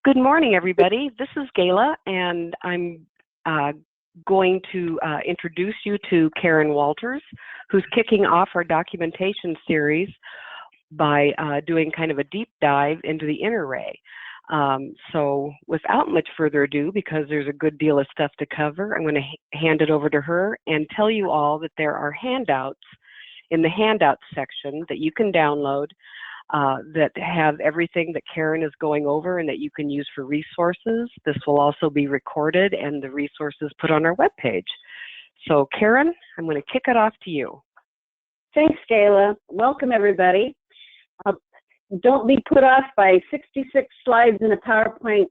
Good morning, everybody. This is Gayla, and I'm going to introduce you to Karen Walters, who's kicking off our documentation series by doing kind of a deep dive into the InteRAI. So without much further ado, because there's a good deal of stuff to cover, I'm going to hand it over to her and tell you all that there are handouts in the handouts section that you can download that have everything that Karen is going over and that you can use for resources. This will also be recorded and the resources put on our webpage. So Karen, I'm going to kick it off to you. Thanks, Gayla. Welcome, everybody. Don't be put off by 66 slides in a PowerPoint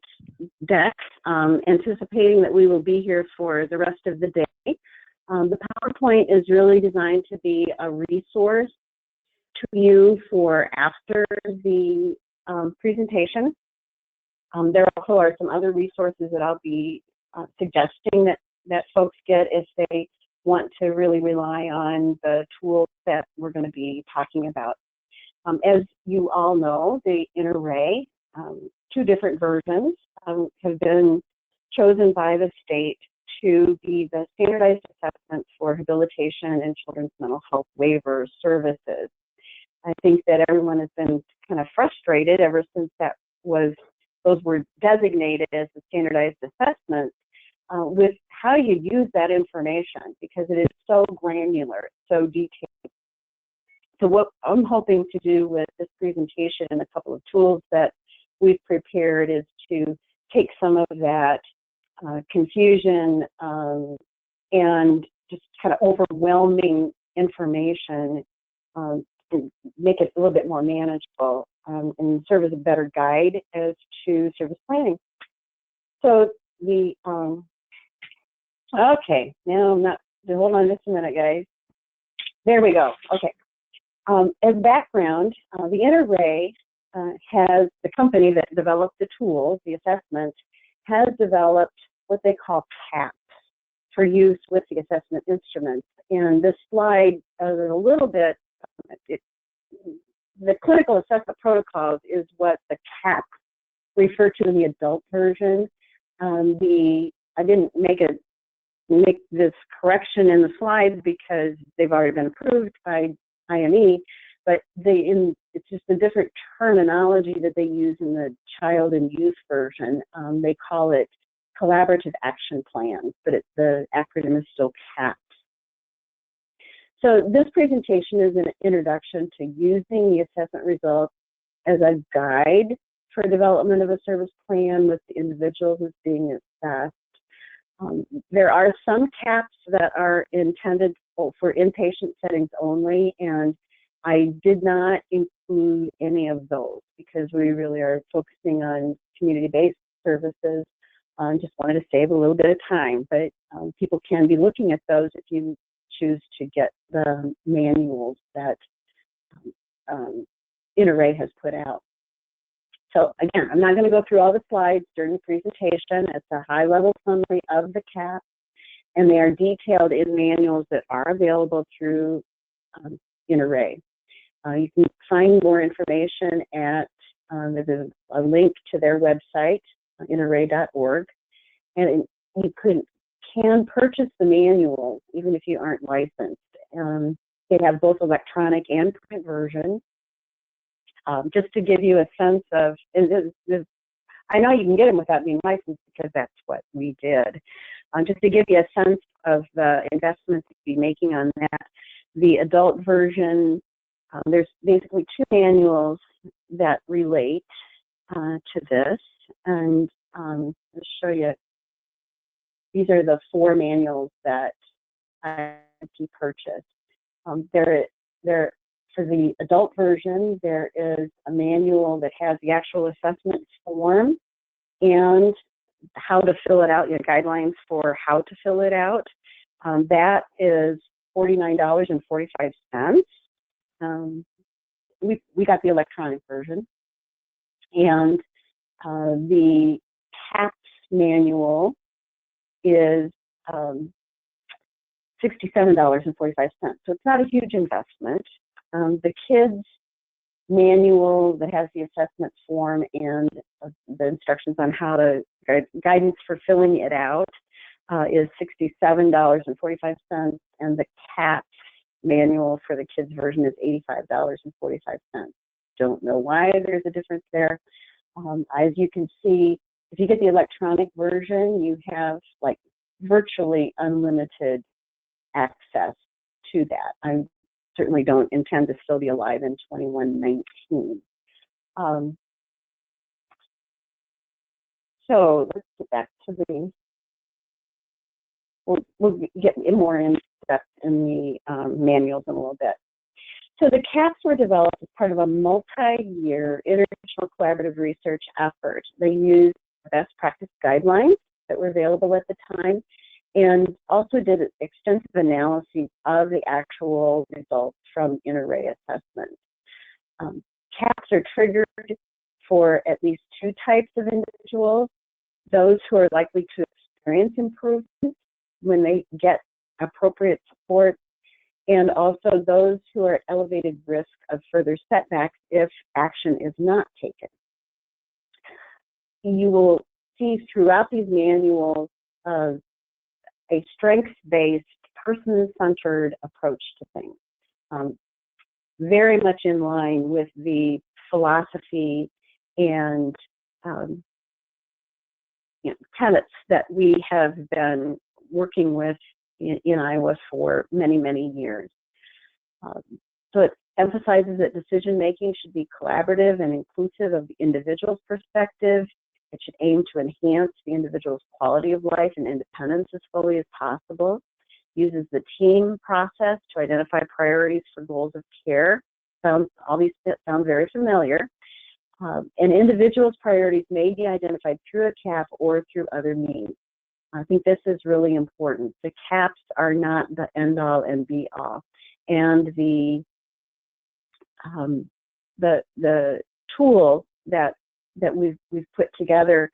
deck, anticipating that we will be here for the rest of the day. The PowerPoint is really designed to be a resource to you for after the presentation. There also are some other resources that I'll be suggesting that folks get if they want to really rely on the tools that we're going to be talking about. As you all know, the InteRAI, two different versions, have been chosen by the state to be the standardized assessment for rehabilitation and children's mental health waiver services. I think that everyone has been kind of frustrated ever since those were designated as the standardized assessments with how you use that information, because it is so granular, so detailed. So what I'm hoping to do with this presentation and a couple of tools that we've prepared is to take some of that confusion and just kind of overwhelming information and make it a little bit more manageable and serve as a better guide as to service planning. So okay, now I'm not, hold on just a minute, guys. There we go, okay. As background, the InteRAI has, the company that developed the tools, the assessment, has developed what they call CAPs for use with the assessment instruments. And this slide is a little bit, the clinical assessment protocols is what the CAPs refer to in the adult version. I didn't make this correction in the slides because they've already been approved by IME, but it's just a different terminology that they use in the child and youth version. They call it collaborative action plans, but the acronym is still CAPS. So this presentation is an introduction to using the assessment results as a guide for development of a service plan with the individual who's being assessed. There are some CAPs that are intended for inpatient settings only, and I did not include any of those because we really are focusing on community-based services. Just wanted to save a little bit of time, but people can be looking at those if you choose to get the manuals that InteRAI has put out. So again, I'm not going to go through all the slides during the presentation. It's a high-level summary of the CAP, and they are detailed in manuals that are available through InteRAI. You can find more information at, there's a link to their website, interai.org, and you can purchase the manuals even if you aren't licensed. They have both electronic and print versions. Just to give you a sense of, I know you can get them without being licensed because that's what we did. Just to give you a sense of the investments you'd be making on that, the adult version, there's basically two manuals that relate to this, and I'll show you. These are the four manuals that I can purchase. For the adult version, there is a manual that has the actual assessment form and how to fill it out, guidelines for how to fill it out. That is $49.45. We got the electronic version. And the CAPS manual is $67.45. So it's not a huge investment. The kids manual that has the assessment form and the instructions on how to, guidance for filling it out is $67.45, and the CAPS manual for the kids version is $85.45. Don't know why there's a difference there. As you can see, if you get the electronic version, you have like virtually unlimited access to that. I certainly don't intend to still be alive in 2119. So let's get back to the, we'll get more in depth in the manuals in a little bit. So the CAPS were developed as part of a multi-year international collaborative research effort. They used best practice guidelines that were available at the time, and also did extensive analyses of the actual results from InteRAI assessment. CAPS are triggered for at least two types of individuals: those who are likely to experience improvement when they get appropriate support, and also those who are at elevated risk of further setbacks if action is not taken. You will see throughout these manuals a strengths-based, person-centered approach to things, very much in line with the philosophy and tenets that we have been working with in Iowa for many, many years. So it emphasizes that decision-making should be collaborative and inclusive of the individual's perspective. It should aim to enhance the individual's quality of life and independence as fully as possible. Uses the team process to identify priorities for goals of care. All these sound very familiar. And individuals' priorities may be identified through a CAP or through other means. I think this is really important. The CAPs are not the end-all and be-all. And the tool that we've put together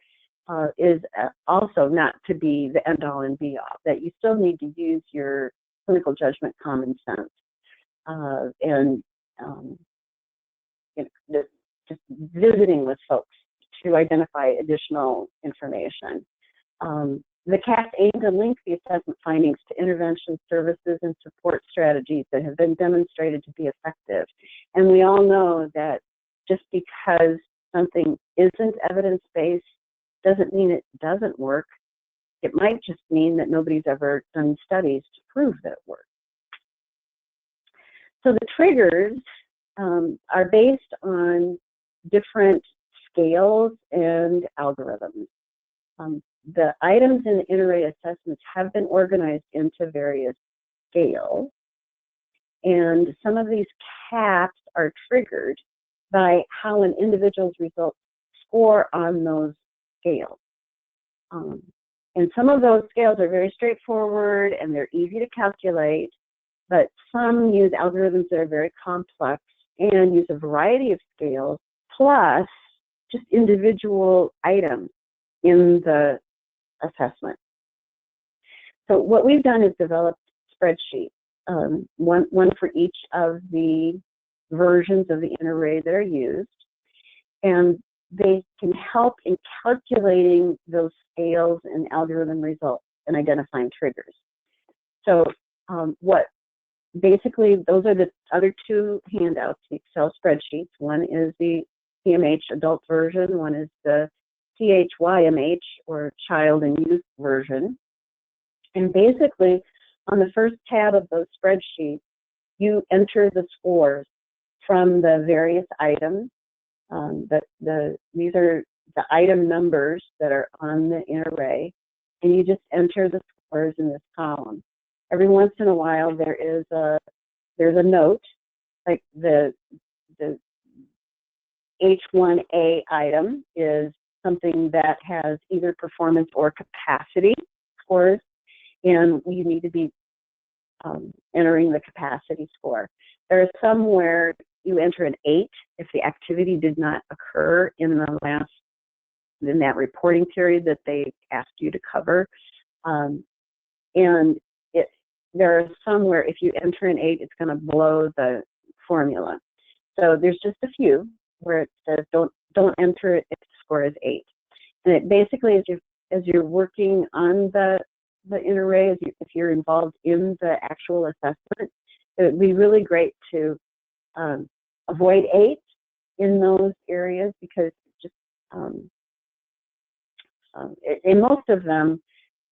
is also not to be the end-all and be-all. That you still need to use your clinical judgment, common sense, and just visiting with folks to identify additional information. The CAPs aim to link the assessment findings to intervention services and support strategies that have been demonstrated to be effective. And we all know that just because something isn't evidence-based doesn't mean it doesn't work. It might just mean that nobody's ever done studies to prove that it works. So the triggers are based on different scales and algorithms. The items in the InteRAI assessments have been organized into various scales, and some of these CAPs are triggered by how an individual's results score on those scales. And some of those scales are very straightforward and they're easy to calculate, but some use algorithms that are very complex and use a variety of scales plus just individual items in the assessment. So what we've done is developed spreadsheets, one for each of the versions of the InteRAI that are used, and they can help in calculating those scales and algorithm results and identifying triggers. So basically those are the other two handouts, the Excel spreadsheets. One is the CMH adult version, one is the CHYMH or child and youth version. And basically on the first tab of those spreadsheets, you enter the scores from the various items. These are the item numbers that are on the InteRAI, and you just enter the scores in this column. Every once in a while there's a note, like the H1A item is something that has either performance or capacity scores, and you need to be entering the capacity score. There are some where you enter an 8 if the activity did not occur in that reporting period that they asked you to cover. And there are some where if you enter an 8, it's going to blow the formula. So there's just a few where it says don't enter it if the score is 8. And it basically, as you're working on the InteRAI, if you're involved in the actual assessment, it would be really great to avoid 8 in those areas, because just in most of them,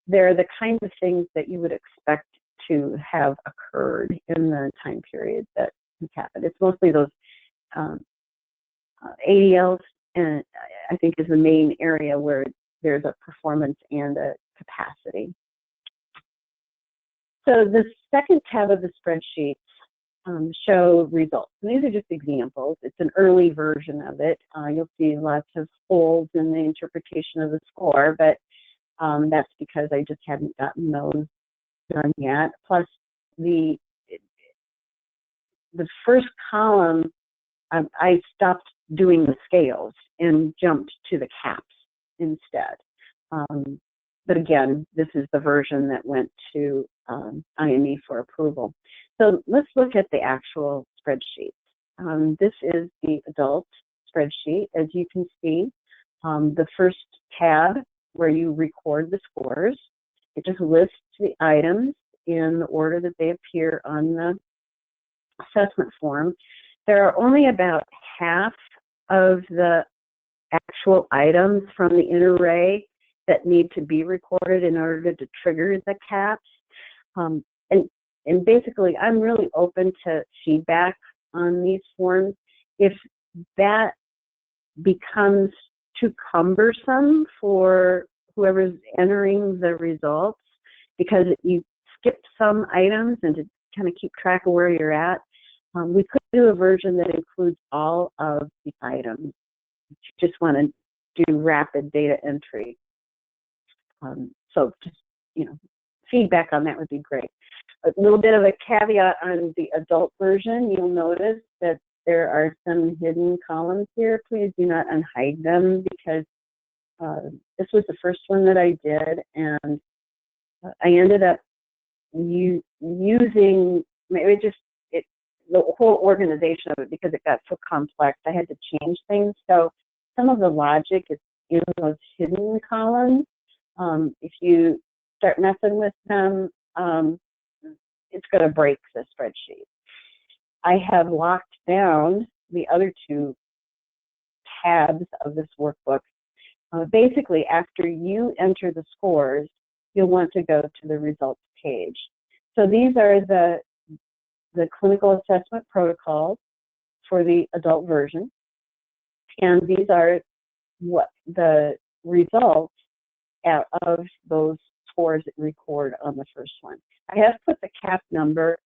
they're the kinds of things that you would expect to have occurred in the time period that has happened. It's mostly those ADLs, and I think is the main area where there's a performance and a capacity. So the second tab of the spreadsheet show results. And these are just examples. It's an early version of it. You'll see lots of holes in the interpretation of the score, but that's because I just haven't gotten those done yet. Plus, the first column, I stopped doing the scales and jumped to the caps instead. But again, this is the version that went to IME for approval. So let's look at the actual spreadsheet. This is the adult spreadsheet. As you can see, the first tab where you record the scores, it just lists the items in the order that they appear on the assessment form. There are only about half of the actual items from the InteRAI that need to be recorded in order to trigger the caps. And basically, I'm really open to feedback on these forms. If that becomes too cumbersome for whoever's entering the results, because you skip some items and to kind of keep track of where you're at, we could do a version that includes all of the items. If you just want to do rapid data entry. So just, feedback on that would be great. A little bit of a caveat on the adult version, you'll notice that there are some hidden columns here. Please do not unhide them, because this was the first one that I did, and I ended up using, the whole organization of it, because it got so complex, I had to change things. So some of the logic is in those hidden columns. If you start messing with them, it's going to break the spreadsheet. I have locked down the other two tabs of this workbook. Basically, after you enter the scores, you'll want to go to the results page. So these are the clinical assessment protocols for the adult version, and these are what the results of those scores that record on the first one. I have put the cap number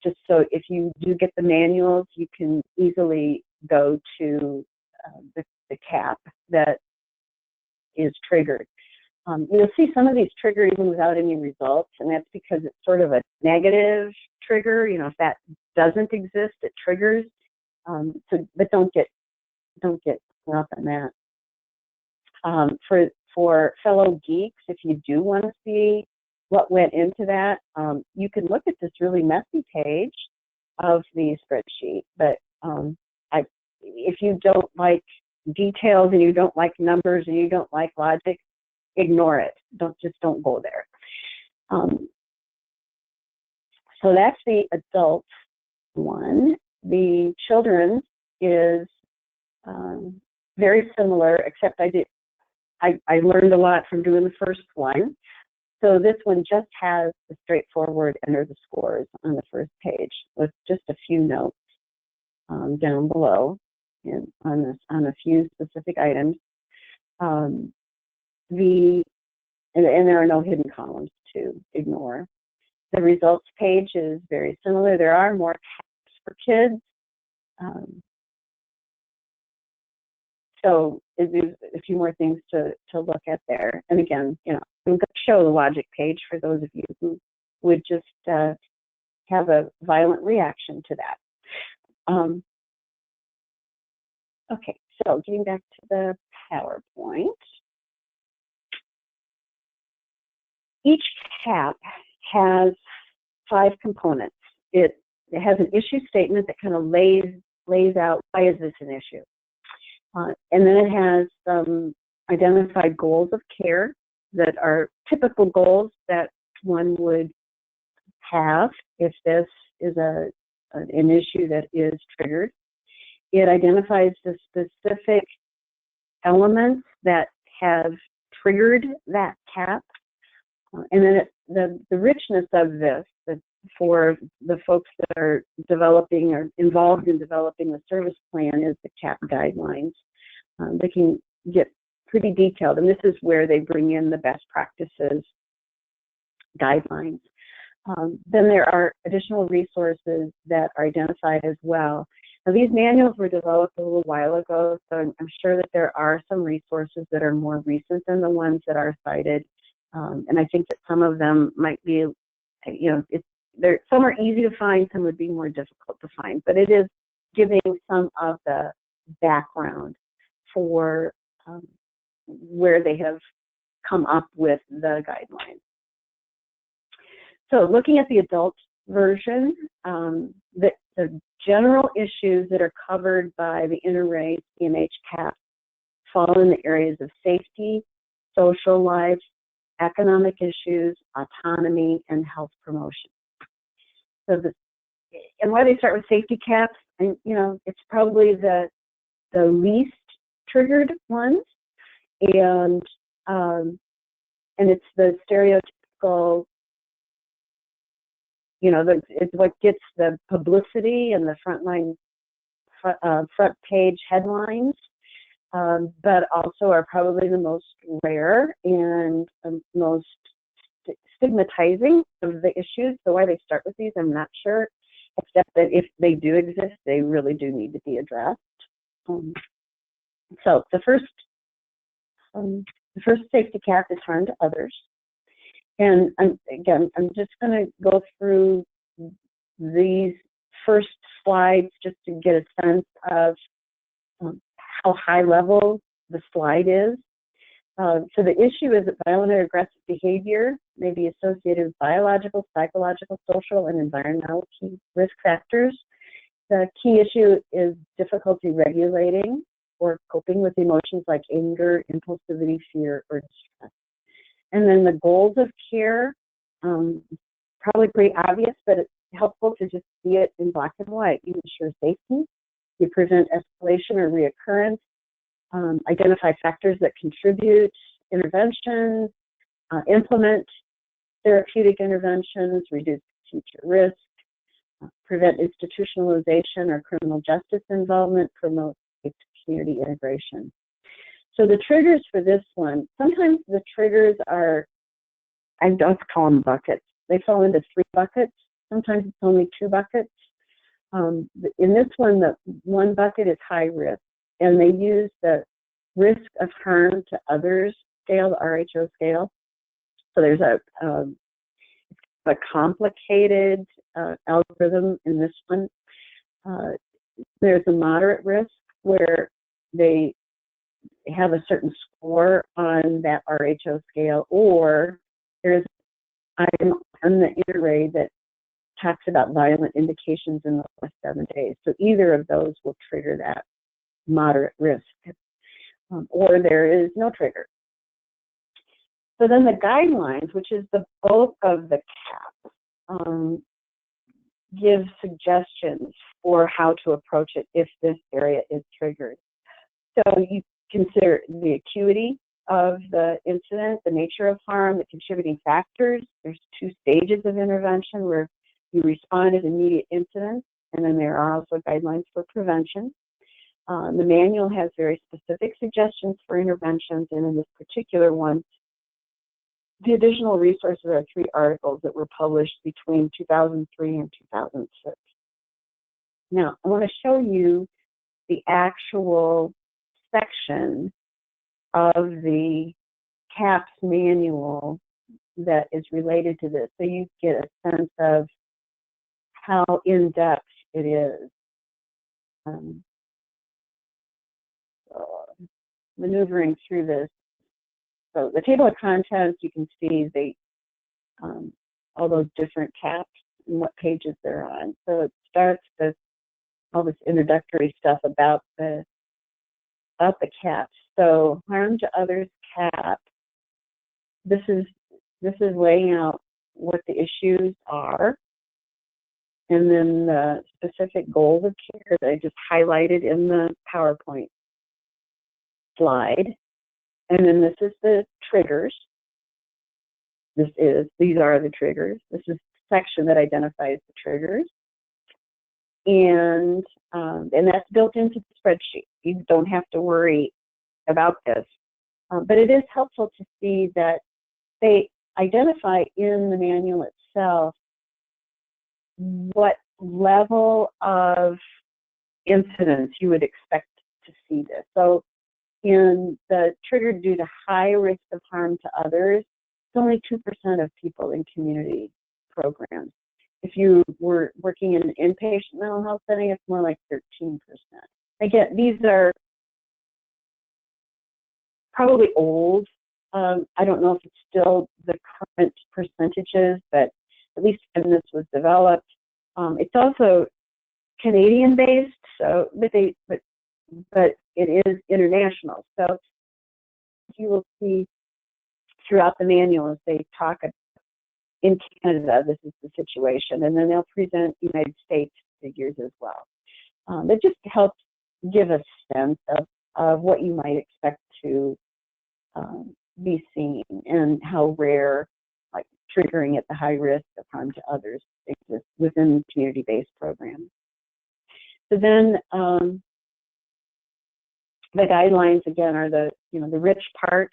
just so if you do get the manuals, you can easily go to the cap that is triggered. You'll see some of these trigger even without any results, and that's because it's sort of a negative trigger. If that doesn't exist, it triggers. But don't get hung up on that. For fellow geeks, if you do want to see what went into that, you can look at this really messy page of the spreadsheet. But if you don't like details and you don't like numbers and you don't like logic, ignore it. Don't go there. So that's the adult one. The children's is very similar, except I learned a lot from doing the first one. So this one just has the straightforward enter the scores on the first page with just a few notes down below and on a few specific items. And there are no hidden columns to ignore. The results page is very similar. There are more caps for kids. So there's a few more things to look at there. And again, I'm going to show the logic page for those of you who would just have a violent reaction to that. Okay, so getting back to the PowerPoint. Each cap has 5 components. It it has an issue statement that kind of lays out why is this an issue. And then it has some identified goals of care that are typical goals that one would have if this is an issue that is triggered. It identifies the specific elements that have triggered that CAP. And then the richness of this, for the folks that are developing or involved in developing the service plan, is the CAP guidelines. They can get pretty detailed, and this is where they bring in the best practices guidelines. Then there are additional resources that are identified as well. Now, these manuals were developed a little while ago, so I'm sure that there are some resources that are more recent than the ones that are cited. And I think that some of them might be, some are easy to find, some would be more difficult to find, but it is giving some of the background for where they have come up with the guidelines. So looking at the adult version, the general issues that are covered by the InteRAI CMH CAP fall in the areas of safety, social life, economic issues, autonomy, and health promotion. So and why they start with safety caps, and it's probably the least triggered ones, and it's the stereotypical, it's what gets the publicity and the front page headlines, but also are probably the most rare and most stigmatizing of the issues. So why they start with these, I'm not sure, except that if they do exist, they really do need to be addressed. So the first safety cap is harm to others. And again, I'm just going to go through these first slides just to get a sense of how high level the slide is. So the issue is that violent or aggressive behavior may be associated with biological, psychological, social, and environmental key risk factors. The key issue is difficulty regulating or coping with emotions like anger, impulsivity, fear, or distress. And then the goals of care, probably pretty obvious, but it's helpful to just see it in black and white. You ensure safety, you prevent escalation or reoccurrence, identify factors that contribute interventions, implement therapeutic interventions, reduce future risk, prevent institutionalization or criminal justice involvement, promote community integration. So the triggers for this one, sometimes the triggers are, I don't call them buckets. They fall into 3 buckets. Sometimes it's only 2 buckets. In this one, the 1 bucket is high risk, and they use the risk of harm to others scale, the RHO scale. So there's a complicated algorithm in this one. There's a moderate risk where they have a certain score on that RHO scale, or there's an item on the InteRAI that talks about violent indications in the last 7 days. So either of those will trigger that moderate risk, or there is no trigger. So then the guidelines, which is the bulk of the CAP, give suggestions for how to approach it if this area is triggered. So you consider the acuity of the incident, the nature of harm, the contributing factors. There's 2 stages of intervention where you respond at immediate incidents, and then there are also guidelines for prevention. The manual has very specific suggestions for interventions, and in this particular one, the additional resources are 3 articles that were published between 2003 and 2006. Now, I want to show you the actual section of the CAPS manual that is related to this, so you get a sense of how in-depth it is. So maneuvering through this. So the table of contents, you can see all those different CAPs and what pages they're on. So it starts with all this introductory stuff about the CAP. So harm to others CAP. This is laying out what the issues are, and then the specific goals of care that I just highlighted in the PowerPoint slide. And then this is the triggers. These are the triggers. This is the section that identifies the triggers. And that's built into the spreadsheet. You don't have to worry about this. But it is helpful to see that they identify in the manual itself what level of incidence you would expect to see this. So in the trigger due to high risk of harm to others, it's only 2% of people in community programs. If you were working in an inpatient mental health setting, it's more like 13%. Again, these are probably old. I don't know if it's still the current percentages, but at least when this was developed. It's also Canadian-based, so but it is international. So you will see throughout the manual as they talk about in Canada, this is the situation, and then they'll present United States figures as well. It just helps give a sense of what you might expect to be seen and how rare, like triggering at the high risk of harm to others, exists within community-based programs. So then the guidelines again are the rich part.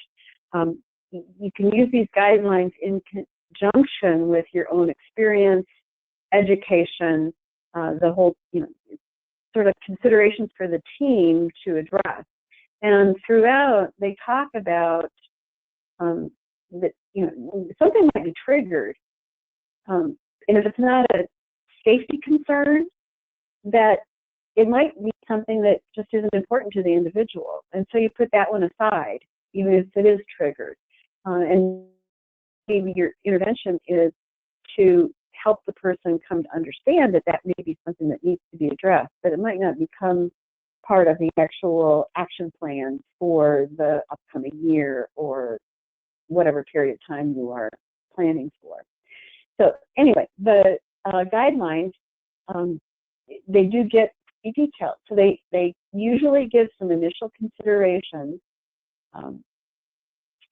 You can use these guidelines in conjunction with your own experience, education, the whole sort of considerations for the team to address. And throughout, they talk about that something might be triggered, and if it's not a safety concern, that it might be something that just isn't important to the individual, and so you put that one aside, even if it is triggered. And maybe your intervention is to help the person come to understand that that may be something that needs to be addressed, but it might not become part of the actual action plan for the upcoming year or whatever period of time you are planning for. So anyway, the guidelines, they do get pretty detailed. So they usually give some initial considerations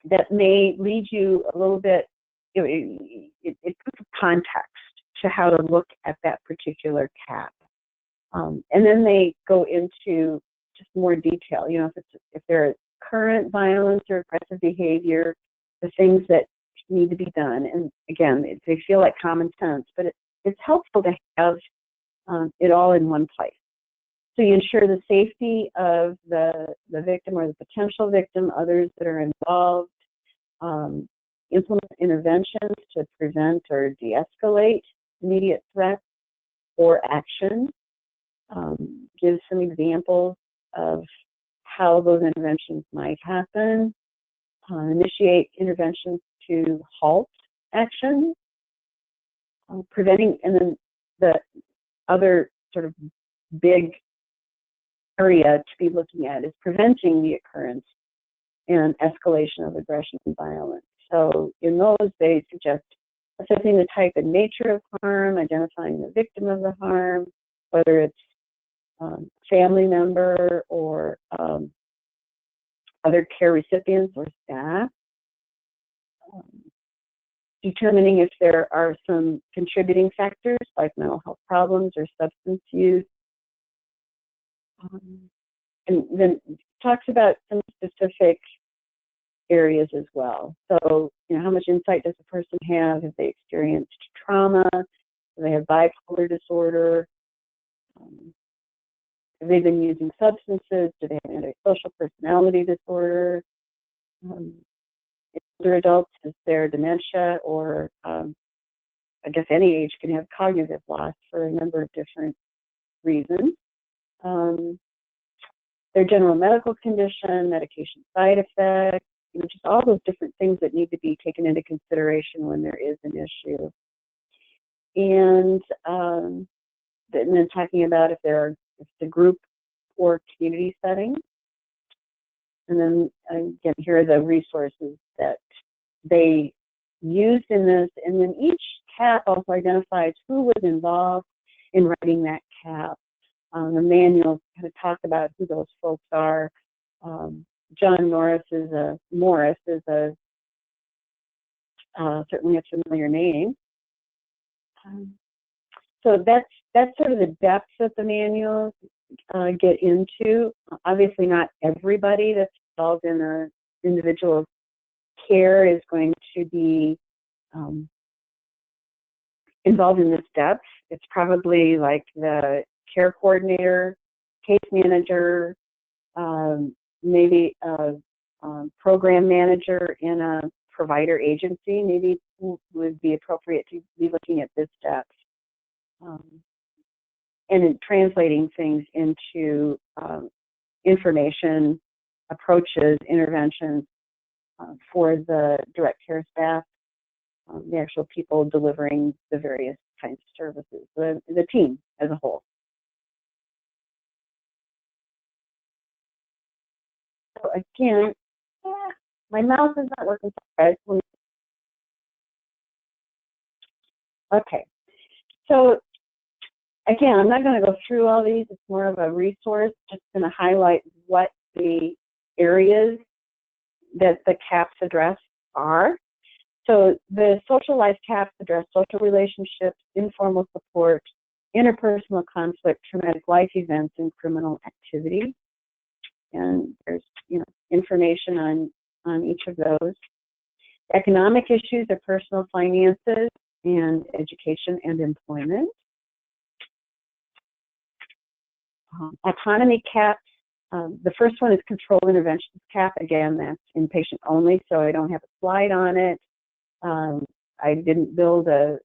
that may lead you a little bit, it puts context to how to look at that particular CAP. And then they go into just more detail, if there is current violence or aggressive behavior, the things that need to be done. And again, they feel like common sense, but it's helpful to have it all in one place. So you ensure the safety of the victim or the potential victim, others that are involved, implement interventions to prevent or de-escalate immediate threats or action, give some examples of how those interventions might happen, initiate interventions to halt action, preventing, and then the other sort of big area to be looking at is preventing the occurrence and escalation of aggression and violence. So in those, they suggest assessing the type and nature of harm, identifying the victim of the harm, whether it's family member or other care recipients or staff, determining if there are some contributing factors like mental health problems or substance use, and then talks about some specific areas as well. So, how much insight does a person have? Have they experienced trauma? Do they have bipolar disorder? Have they been using substances? Do they have antisocial personality disorder? Older adults, is there dementia, or I guess any age can have cognitive loss for a number of different reasons. Their general medical condition, medication side effects, just all those different things that need to be taken into consideration when there is an issue. and then talking about if the group or community setting. And then again, here are the resources that they used in this. And then each CAP also identifies who was involved in writing that CAP. The manual kind of talks about who those folks are. John Morris is certainly a familiar name. So that's sort of the depth that the manuals get into. Obviously, not everybody that's involved in an individual care is going to be involved in this depth. It's probably like the care coordinator, case manager, maybe a program manager in a provider agency, maybe would be appropriate to be looking at this depth. And in translating things into information, approaches, interventions for the direct care staff, the actual people delivering the various kinds of services, the team as a whole. So again, my mouse is not working. Okay, so again, I'm not going to go through all these. It's more of a resource, just going to highlight what the areas that the CAPs address are. So the social life CAPs address social relationships, informal support, interpersonal conflict, traumatic life events, and criminal activity. And there's information on each of those. Economic issues are personal finances and education and employment. Autonomy CAPs. The first one is control interventions CAP. Again, that's inpatient only, so I don't have a slide on it. I didn't build that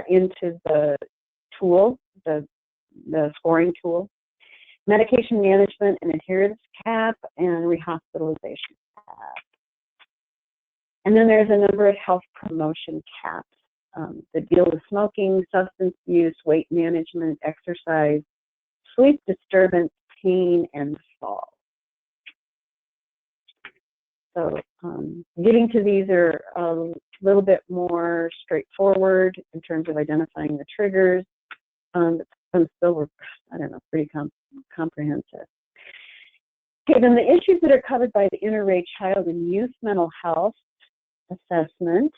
into the tool, the scoring tool. Medication management and adherence CAP, and rehospitalization CAP. And then there's a number of health promotion CAPs that deal with smoking, substance use, weight management, exercise, sleep disturbance, pain, and fall. So getting to these are a little bit more straightforward in terms of identifying the triggers. Some still were, pretty comprehensive. Okay, then the issues that are covered by the InteRAI Child and Youth Mental Health Assessment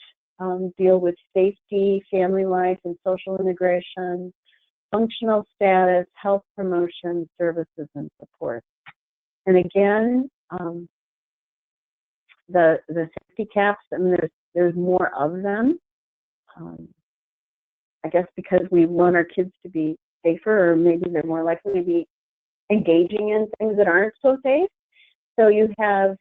deal with safety, family life, and social integration, functional status, health promotion, services, and support. And again, the safety CAPs, there's more of them. I guess because we want our kids to be safer, or maybe they're more likely to be engaging in things that aren't so safe. So you have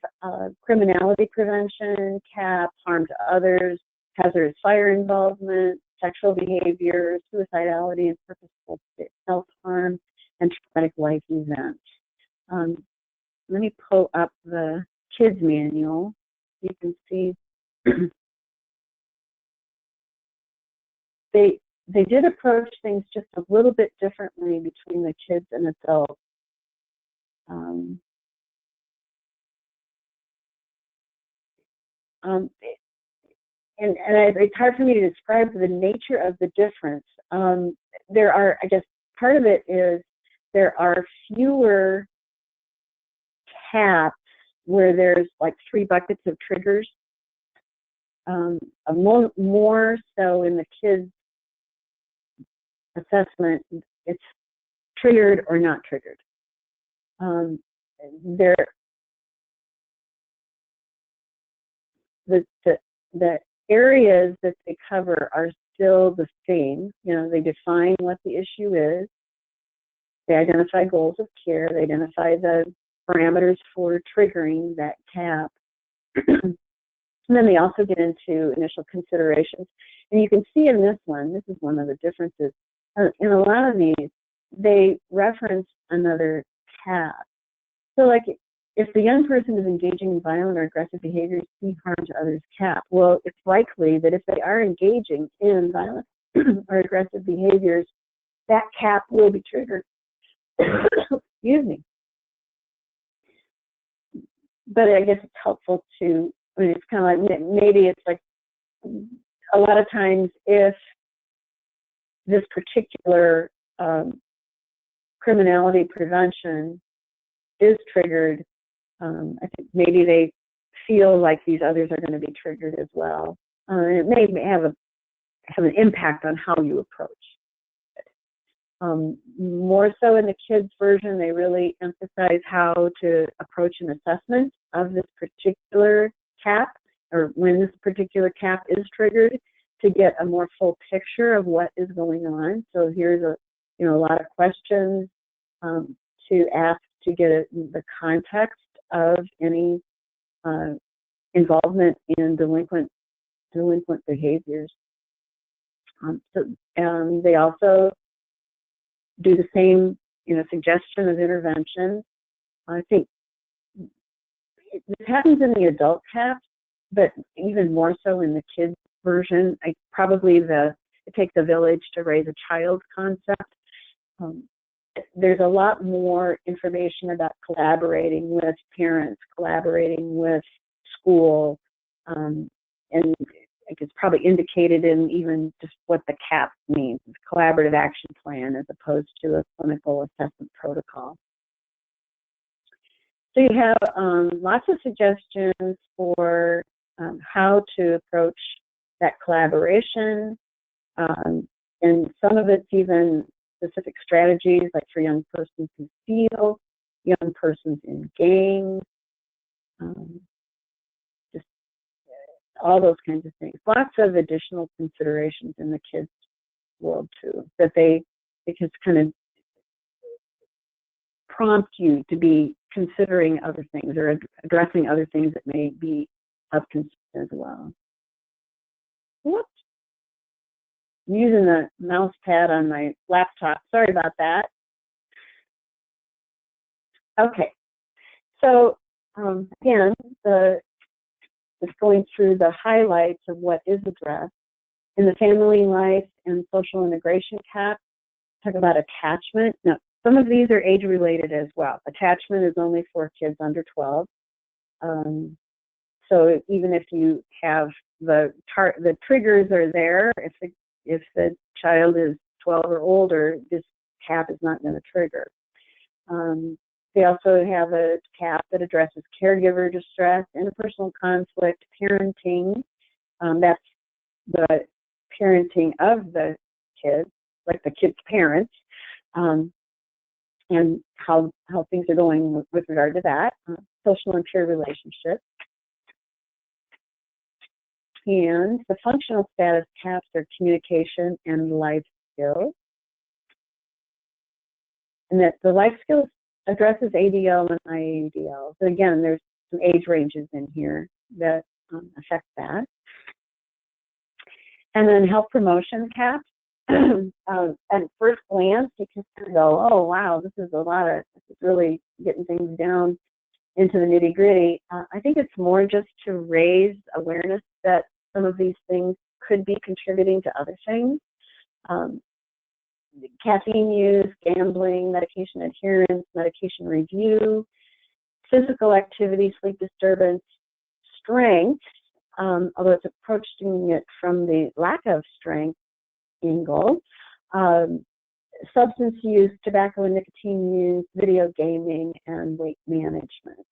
criminality prevention, CAP, harm to others, hazardous fire involvement, sexual behavior, suicidality, and purposeful self-harm, and traumatic life events. Let me pull up the kids manual. You can see they did approach things just a little bit differently between the kids and adults. And it's hard for me to describe the nature of the difference. There are, I guess, part of it is there are fewer CAPs where there's like 3 buckets of triggers. More so in the kids' assessment, it's triggered or not triggered. The areas that they cover are still the same. They define what the issue is. They identify goals of care. They identify the parameters for triggering that CAP. And then they also get into initial considerations. And you can see in this one, this is one of the differences. In a lot of these, they reference another CAP. So like if the young person is engaging in violent or aggressive behaviors, see harm to others' cap. Well, it's likely that if they are engaging in violent or aggressive behaviors, that cap will be triggered. Excuse me. But I guess it's helpful to, I mean, it's kind of like, maybe it's like a lot of times if this particular criminality prevention is triggered, I think maybe they feel like these others are going to be triggered as well. It may have an impact on how you approach. More so in the kids' version, they really emphasize how to approach an assessment of this particular cap, or when this particular cap is triggered, to get a more full picture of what is going on. So here's a lot of questions to ask to get the context of any involvement in delinquent behaviors. They also do the same, suggestion of intervention. I think this happens in the adult cap, but even more so in the kids version. Probably it takes a village to raise a child concept. There's a lot more information about collaborating with parents, collaborating with school, and it's probably indicated in even just what the CAP means, a collaborative action plan, as opposed to a clinical assessment protocol. So you have lots of suggestions for how to approach that collaboration, and some of it's even specific strategies, like for young persons who feel, young persons in gangs, just all those kinds of things. Lots of additional considerations in the kids' world too, that they just kind of prompt you to be considering other things or addressing other things that may be of concern as well. Whoops. I'm using the mouse pad on my laptop. Sorry about that. Okay. So again, just going through the highlights of what is addressed. In the family life and social integration cap, talk about attachment. Now, some of these are age-related as well. Attachment is only for kids under 12. So even if you have the triggers are there, if the child is 12 or older, this cap is not going to trigger. They also have a cap that addresses caregiver distress, interpersonal conflict, parenting. That's the parenting of the kids, like the kids' parents, and how things are going with regard to that. Social and peer relationships. And the functional status caps are communication and life skills. And that the life skills addresses ADL and IADL. So again, there's some age ranges in here that affect that. And then health promotion caps. At first glance, you can go, oh, wow, this is really getting things down into the nitty gritty. I think it's more just to raise awareness that some of these things could be contributing to other things. Caffeine use, gambling, medication adherence, medication review, physical activity, sleep disturbance, strength, although it's approaching it from the lack of strength angle, substance use, tobacco and nicotine use, video gaming, and weight management.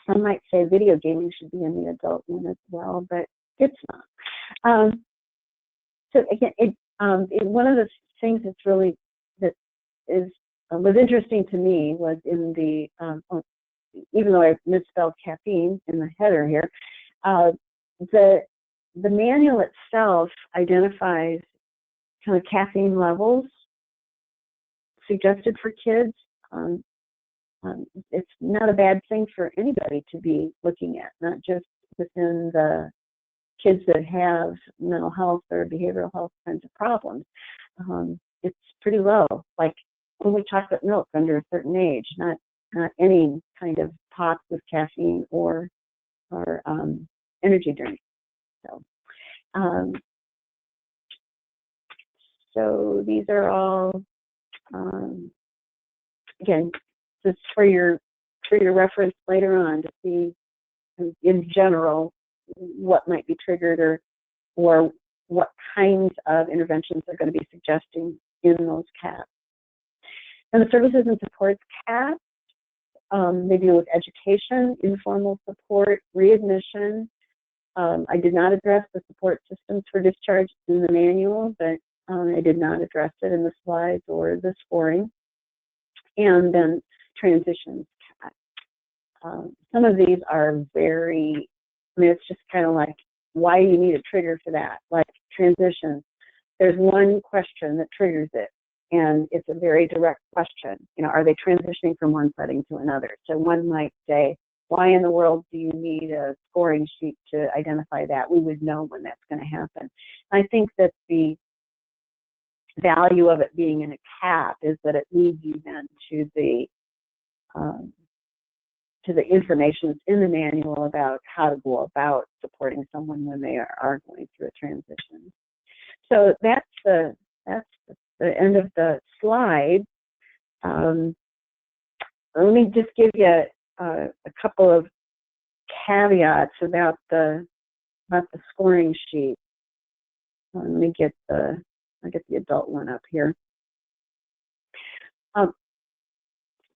Some might say video gaming should be in the adult one as well, but it's not. So again, one of the things that was interesting to me was in the, even though I misspelled caffeine in the header here, the manual itself identifies kind of caffeine levels suggested for kids. It's not a bad thing for anybody to be looking at, not just within the kids that have mental health or behavioral health kinds of problems. It's pretty low, like only chocolate milk under a certain age, not not any kind of pop with caffeine or energy drink. So, so these are all, again, just for your reference later on to see in general what might be triggered or what kinds of interventions are going to be suggesting in those CAPs. And the services and supports CAPs, they deal with education, informal support, readmission. I did not address the support systems for discharge in the manual, but I did not address it in the slides or the scoring. And then transitions. Some of these are very, I mean, it's just kind of like, why do you need a trigger for that? Like transitions, there's one question that triggers it, and it's a very direct question. You know, are they transitioning from one setting to another? So one might say, why in the world do you need a scoring sheet to identify that? We would know when that's going to happen. I think that the value of it being in a CAP is that it leads you then to the information that's in the manual about how to go about supporting someone when they are going through a transition. So that's the end of the slide. Let me just give you a couple of caveats about the scoring sheet. Let me get I'll get the adult one up here.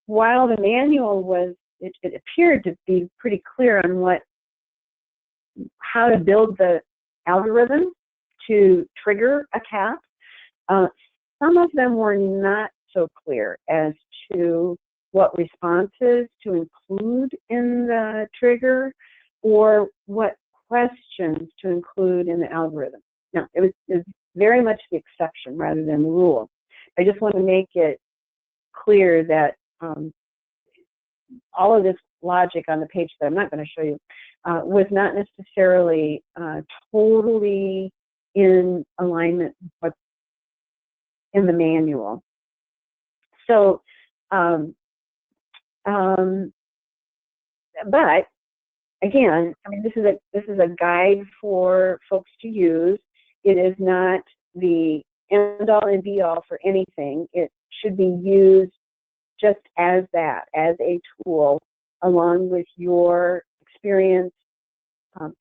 While the manual was, it appeared to be pretty clear on how to build the algorithm to trigger a CAP, some of them were not so clear as to what responses to include in the trigger or what questions to include in the algorithm. Now, it was very much the exception rather than the rule. I just want to make it clear that all of this logic on the page that I'm not going to show you was not necessarily totally in alignment with what's in the manual. So, but again, I mean, this is a guide for folks to use. It is not the end all and be all for anything. It should be used just as that, as a tool, along with your experience,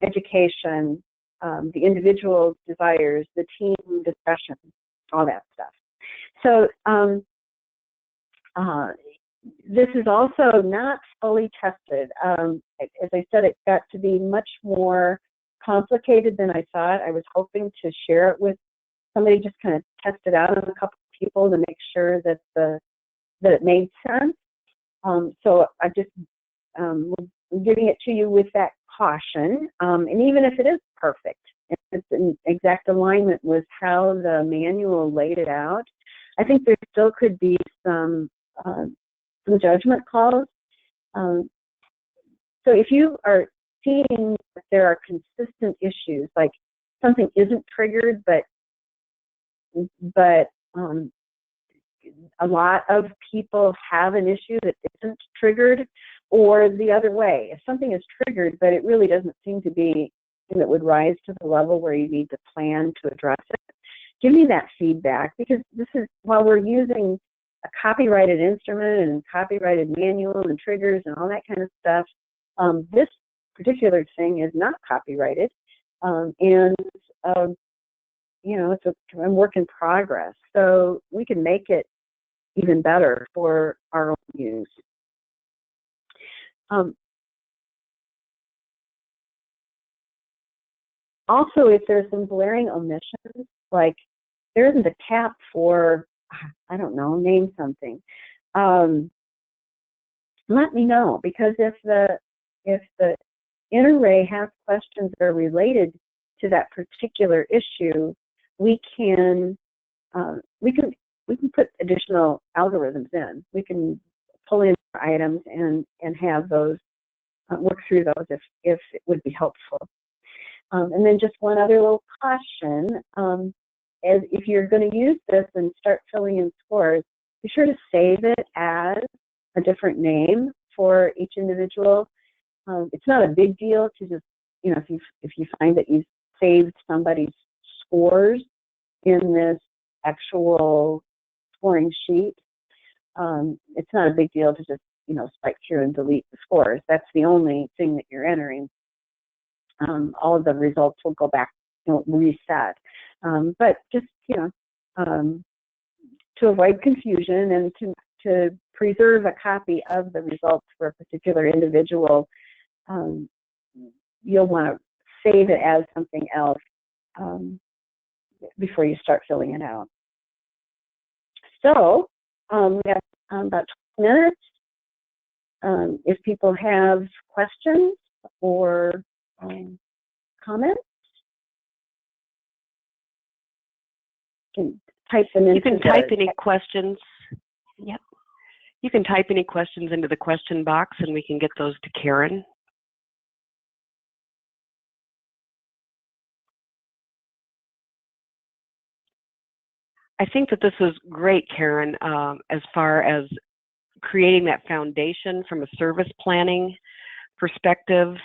education, the individual's desires, the team discussion, all that stuff. So this is also not fully tested. As I said, it got to be much more complicated than I thought. I was hoping to share it with somebody, just kind of test it out on a couple of people to make sure that it made sense. So I just I'm giving it to you with that caution. And even if it is perfect, if it's in exact alignment with how the manual laid it out, I think there still could be some judgment calls. So if you are seeing that there are consistent issues, like something isn't triggered, but a lot of people have an issue that isn't triggered, or the other way, if something is triggered, but it really doesn't seem to be something that would rise to the level where you need to plan to address it, give me that feedback, because this is, while we're using a copyrighted instrument and copyrighted manual and triggers and all that kind of stuff, this particular thing is not copyrighted, and you know, it's a work in progress, so we can make it even better for our own use. Also, if there's some glaring omissions, like there isn't a cap for, I don't know, name something, let me know, because if the InteRAI has questions that are related to that particular issue, we can put additional algorithms in. We can pull in items and have those work through those if it would be helpful. And then just one other little caution, as if you're going to use this and start filling in scores, be sure to save it as a different name for each individual. It's not a big deal to just, if you find that you've saved somebody's scores in this actual scoring sheet, it's not a big deal to just, spike through and delete the scores. That's the only thing that you're entering. All of the results will go back, reset. But just, to avoid confusion and to preserve a copy of the results for a particular individual, you'll want to save it as something else before you start filling it out. So we have about 20 minutes. If people have questions or comments, you can type them into. You can type any questions. Yep. You can type any questions into the question box, and we can get those to Karen. I think that this was great, Karen, as far as creating that foundation from a service planning perspective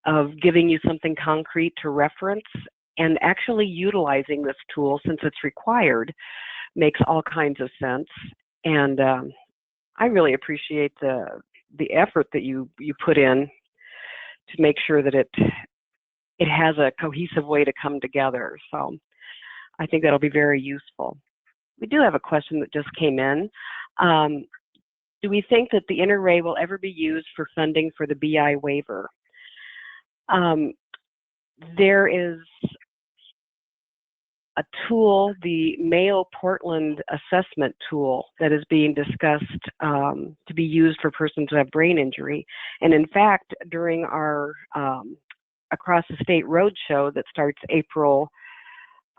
of giving you something concrete to reference, and actually utilizing this tool since it's required makes all kinds of sense. And I really appreciate the effort that you put in to make sure that it has a cohesive way to come together. So I think that'll be very useful. We do have a question that just came in. Do we think that the InteRAI will ever be used for funding for the BI waiver? There is a tool, the Mayo Portland assessment tool, that is being discussed to be used for persons who have brain injury. And in fact, during our Across the State Roadshow that starts April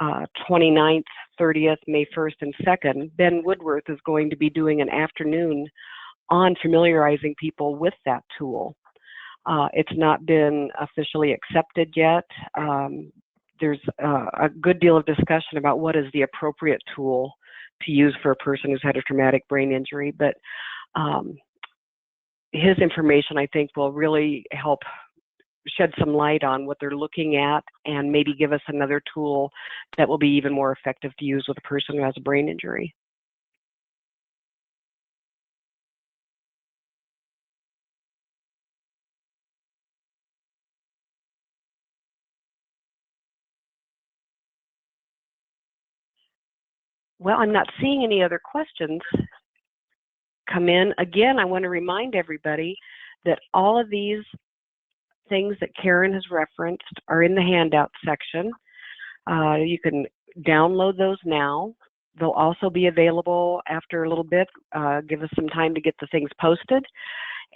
29th, 30th, May 1st, and 2nd, Ben Woodworth is going to be doing an afternoon on familiarizing people with that tool. It's not been officially accepted yet. There's a good deal of discussion about what is the appropriate tool to use for a person who's had a traumatic brain injury, but his information, I think, will really help shed some light on what they're looking at and maybe give us another tool that will be even more effective to use with a person who has a brain injury. Well, I'm not seeing any other questions come in. Again, I want to remind everybody that all of these things that Karen has referenced are in the handout section. You can download those now. They'll also be available after a little bit. Give us some time to get the things posted.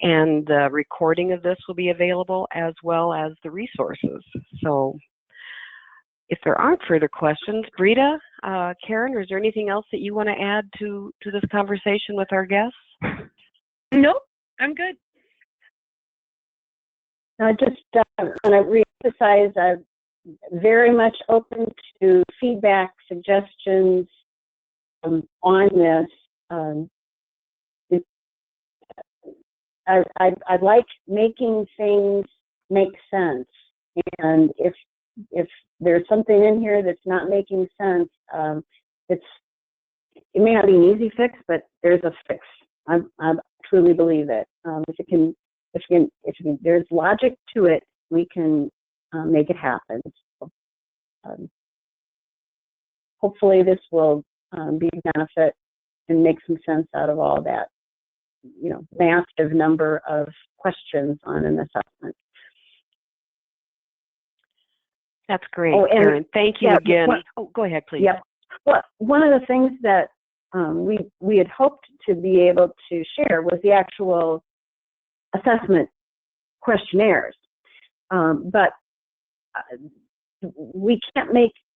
And the recording of this will be available, as well as the resources. So if there aren't further questions, Brita, Karen, is there anything else that you want to add to this conversation with our guests? Nope, I'm good. I just want to reemphasize, I'm very much open to feedback, suggestions on this. I like making things make sense, and if there's something in here that's not making sense, it may not be an easy fix, but there's a fix. I truly believe it. If there's logic to it, we can make it happen. So, hopefully this will be a benefit and make some sense out of all that, massive number of questions on an assessment. That's great, Karen. Thank you again. Go ahead, please. Yeah. Well, one of the things that we had hoped to be able to share was the actual assessment questionnaires, but we can't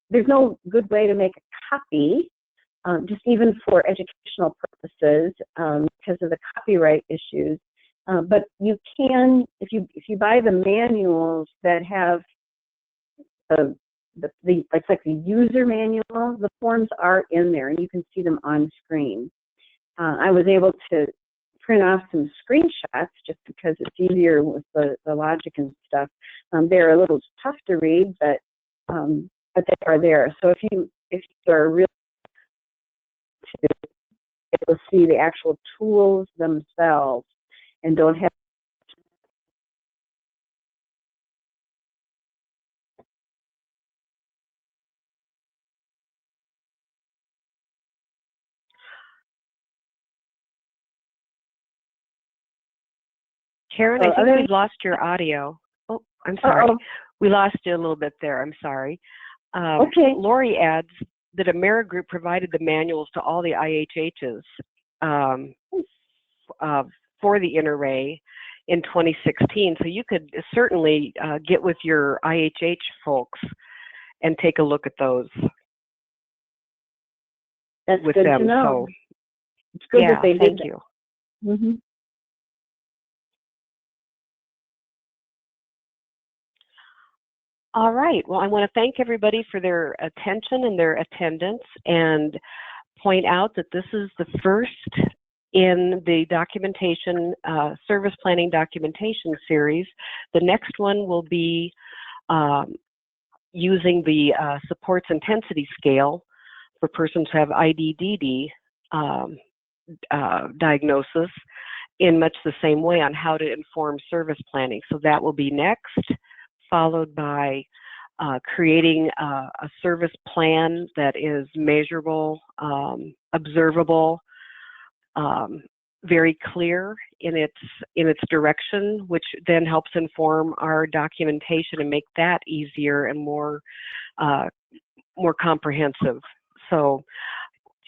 there's no good way to make a copy, just even for educational purposes, because of the copyright issues. But you can, if you buy the manuals that have it's like the user manual, the forms are in there and you can see them on screen. I was able to print off some screenshots just because it's easier with the logic and stuff. They're a little tough to read, but they are there. So if you're really able to see the actual tools themselves and don't have Karen, I think we've lost your audio. Oh, I'm sorry. We lost you a little bit there. I'm sorry. Okay. Lori adds that AmeriGroup provided the manuals to all the IHHs for the InteRAI in 2016. So you could certainly get with your IHH folks and take a look at those. That's with good them. to know. So it's good yeah, that they did thank that. you. Mm-hmm. All right. Well, I want to thank everybody for their attention and their attendance, and point out that this is the first in the documentation, service planning documentation series. The next one will be using the supports intensity scale for persons who have IDDD diagnosis in much the same way on how to inform service planning. So that will be next, followed by creating a service plan that is measurable, observable, very clear in its direction, which then helps inform our documentation and make that easier and more comprehensive. So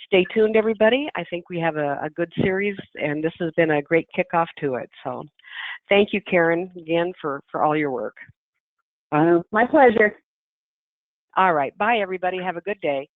stay tuned, everybody. I think we have a good series, and this has been a great kickoff to it. So thank you, Karen, again for all your work. My pleasure. All right. Bye, everybody. Have a good day.